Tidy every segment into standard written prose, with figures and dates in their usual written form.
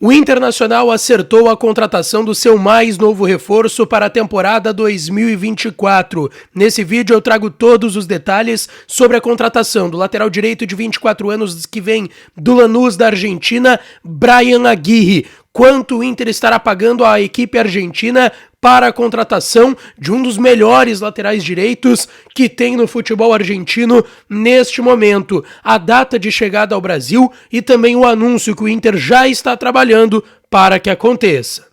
O Internacional acertou a contratação do seu mais novo reforço para a temporada 2024. Nesse vídeo eu trago todos os detalhes sobre a contratação do lateral direito de 24 anos que vem do Lanús da Argentina, Brian Aguirre. Quanto o Inter estará pagando à equipe argentina para a contratação de um dos melhores laterais direitos que tem no futebol argentino neste momento, a data de chegada ao Brasil e também o anúncio que o Inter já está trabalhando para que aconteça.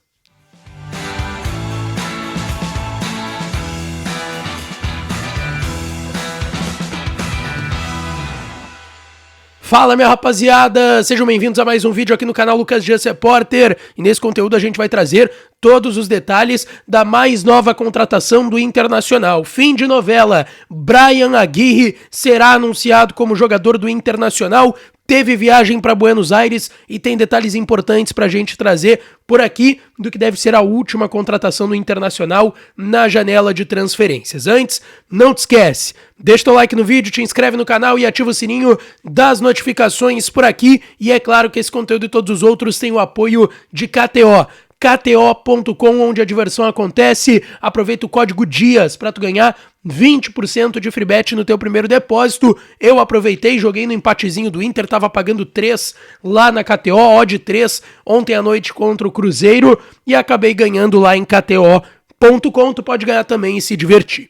Fala, minha rapaziada, sejam bem-vindos a mais um vídeo aqui no canal Lucas Dias Repórter, e nesse conteúdo a gente vai trazer todos os detalhes da mais nova contratação do Internacional. Fim de novela, Brian Aguirre será anunciado como jogador do Internacional, teve viagem para Buenos Aires e tem detalhes importantes para a gente trazer por aqui do que deve ser a última contratação do Internacional na janela de transferências. Antes, não te esquece, deixa teu like no vídeo, te inscreve no canal e ativa o sininho das notificações por aqui. E é claro que esse conteúdo e todos os outros têm o apoio de KTO. KTO.com, onde a diversão acontece. Aproveita o código DIAS para tu ganhar 20% de free bet no teu primeiro depósito. Eu aproveitei, joguei no empatezinho do Inter, tava pagando 3 lá na KTO, odd 3 ontem à noite contra o Cruzeiro e acabei ganhando lá em KTO.com. Tu pode ganhar também e se divertir.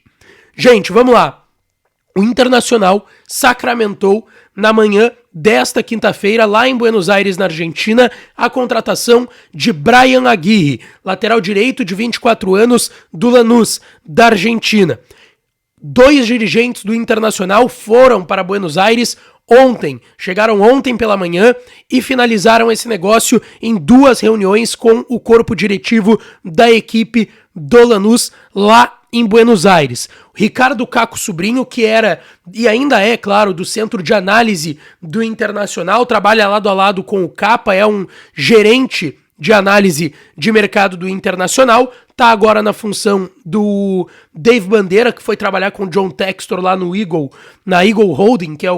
Gente, vamos lá. O Internacional sacramentou na manhã desta quinta-feira, lá em Buenos Aires, na Argentina, a contratação de Brian Aguirre, lateral direito de 24 anos do Lanús, da Argentina. 2 dirigentes do Internacional foram para Buenos Aires ontem, chegaram ontem pela manhã e finalizaram esse negócio em 2 reuniões com o corpo diretivo da equipe do Lanús lá em Buenos Aires. O Ricardo Caco Sobrinho, que era e ainda é, claro, do centro de análise do Internacional, trabalha lado a lado com o Capa, é um gerente de análise de mercado do Internacional, tá agora na função do Dave Bandeira, que foi trabalhar com o John Textor lá no na Eagle Holding, que é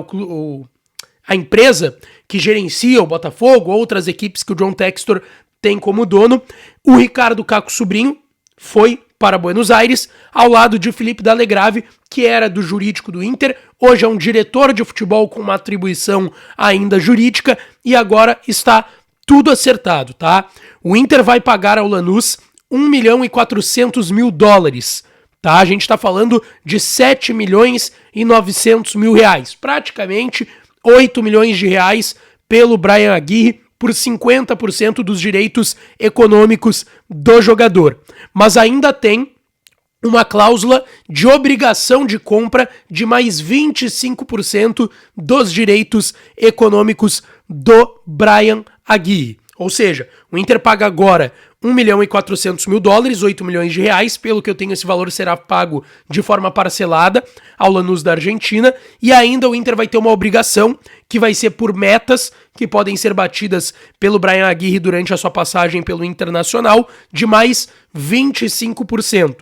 a empresa que gerencia o Botafogo, outras equipes que o John Textor tem como dono. O Ricardo Caco Sobrinho foi para Buenos Aires, ao lado de Felipe D'Alegrave, que era do jurídico do Inter, hoje é um diretor de futebol com uma atribuição ainda jurídica, e agora está tudo acertado, tá? O Inter vai pagar ao Lanús $1.400.000, tá? A gente tá falando de R$7.900.000, praticamente 8 milhões de reais pelo Brian Aguirre, por 50% dos direitos econômicos do jogador. Mas ainda tem uma cláusula de obrigação de compra de mais 25% dos direitos econômicos do Brian Aguirre. Ou seja, o Inter paga agora $1.400.000, 8 milhões de reais, pelo que eu tenho esse valor será pago de forma parcelada ao Lanús da Argentina, e ainda o Inter vai ter uma obrigação que vai ser por metas que podem ser batidas pelo Brian Aguirre durante a sua passagem pelo Internacional, de mais 25%.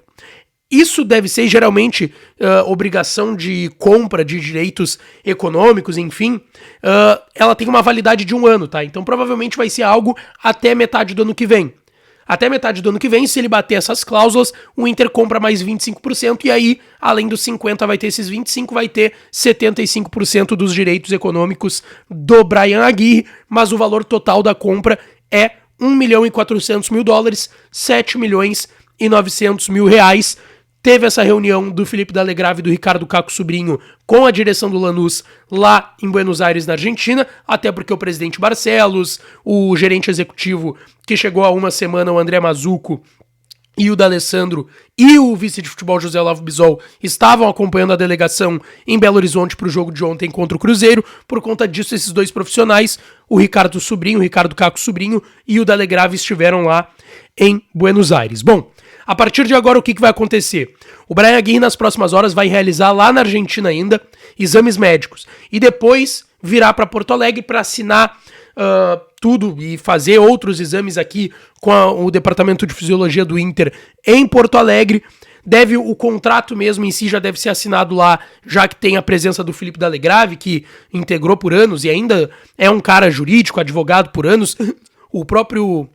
Isso deve ser geralmente obrigação de compra de direitos econômicos, enfim, ela tem uma validade de 1 ano, tá? Então provavelmente vai ser algo até metade do ano que vem. Até metade do ano que vem, se ele bater essas cláusulas, o Inter compra mais 25% e aí, além dos 50, vai ter esses 25, vai ter 75% dos direitos econômicos do Brian Aguirre, mas o valor total da compra é $1.400.000, 7.900.000 reais. Teve essa reunião do Felipe D'Alegrave e do Ricardo Caco Sobrinho com a direção do Lanús lá em Buenos Aires, na Argentina, até porque o presidente Barcelos, o gerente executivo que chegou há uma semana, o André Mazzucco, e o D'Alessandro e o vice de futebol José Olavo Bisol estavam acompanhando a delegação em Belo Horizonte para o jogo de ontem contra o Cruzeiro. Por conta disso, esses 2 profissionais, o Ricardo Caco Sobrinho e o D'Alegrave estiveram lá em Buenos Aires. Bom, a partir de agora, o que vai acontecer? O Brian Aguirre, nas próximas horas, vai realizar lá na Argentina ainda exames médicos e depois virá para Porto Alegre para assinar tudo e fazer outros exames aqui com o Departamento de Fisiologia do Inter em Porto Alegre. O contrato mesmo em si já deve ser assinado lá, já que tem a presença do Felipe D'Alegrave, que integrou por anos e ainda é um cara jurídico, advogado por anos. O próprio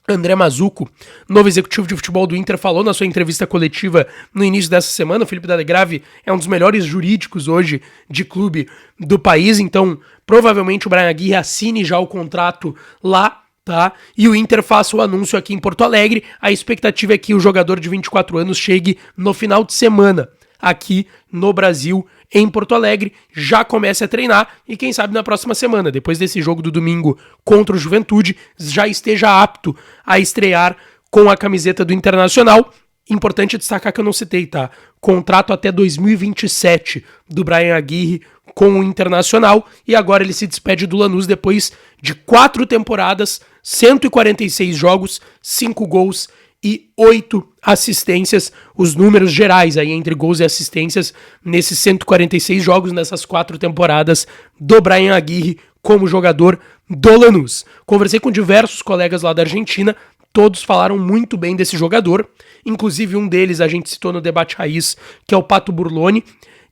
André Mazzucco, novo executivo de futebol do Inter, falou na sua entrevista coletiva no início dessa semana. O Felipe Delegrave é um dos melhores jurídicos hoje de clube do país, então provavelmente o Bryan Aguirre assine já o contrato lá, tá? E o Inter faça o anúncio aqui em Porto Alegre. A expectativa é que o jogador de 24 anos chegue no final de semana aqui no Brasil, em Porto Alegre, já comece a treinar e quem sabe na próxima semana, depois desse jogo do domingo contra o Juventude, já esteja apto a estrear com a camiseta do Internacional. Importante destacar que eu não citei, tá? Contrato até 2027 do Bryan Aguirre com o Internacional, e agora ele se despede do Lanús depois de 4 temporadas, 146 jogos, 5 gols e 8 assistências, os números gerais aí entre gols e assistências nesses 146 jogos, nessas 4 temporadas do Bryan Aguirre como jogador do Lanús. Conversei com diversos colegas lá da Argentina, todos falaram muito bem desse jogador, inclusive um deles a gente citou no Debate Raiz, que é o Pato Burloni,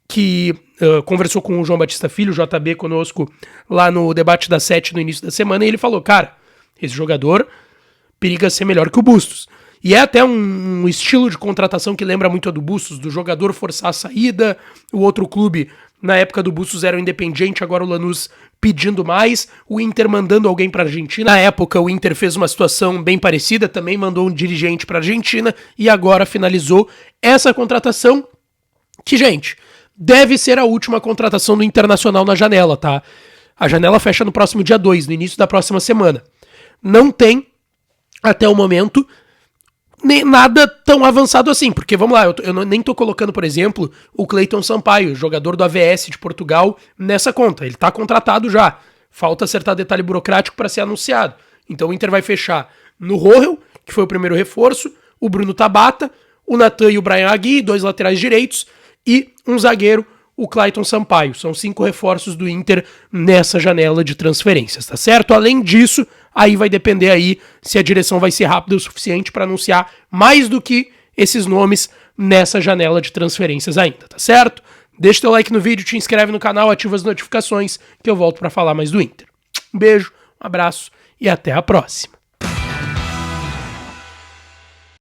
que conversou com o João Batista Filho, o JB, conosco lá no Debate da 7 no início da semana, e ele falou, cara, esse jogador periga ser melhor que o Bustos. E é até um estilo de contratação que lembra muito a do Bustos, do jogador forçar a saída, o outro clube, na época do Bustos, era o Independiente, agora o Lanús pedindo mais, o Inter mandando alguém para a Argentina. Na época o Inter fez uma situação bem parecida, também mandou um dirigente para a Argentina, e agora finalizou essa contratação, que, gente, deve ser a última contratação do Internacional na janela, tá? A janela fecha no próximo dia 2, no início da próxima semana. Não tem, até o momento, nem nada tão avançado assim, porque vamos lá, eu nem tô colocando, por exemplo, o Cleiton Sampaio, jogador do AVS de Portugal, nessa conta. Ele tá contratado já, falta acertar detalhe burocrático para ser anunciado. Então o Inter vai fechar no Rohel, que foi o primeiro reforço, o Bruno Tabata, o Natan e o Bryan Aguirre, 2 laterais direitos, e um zagueiro, o Cleiton Sampaio. São 5 reforços do Inter nessa janela de transferências, tá certo? Além disso, aí vai depender aí se a direção vai ser rápida o suficiente para anunciar mais do que esses nomes nessa janela de transferências ainda, tá certo? Deixa teu like no vídeo, te inscreve no canal, ativa as notificações que eu volto para falar mais do Inter. Um beijo, um abraço e até a próxima.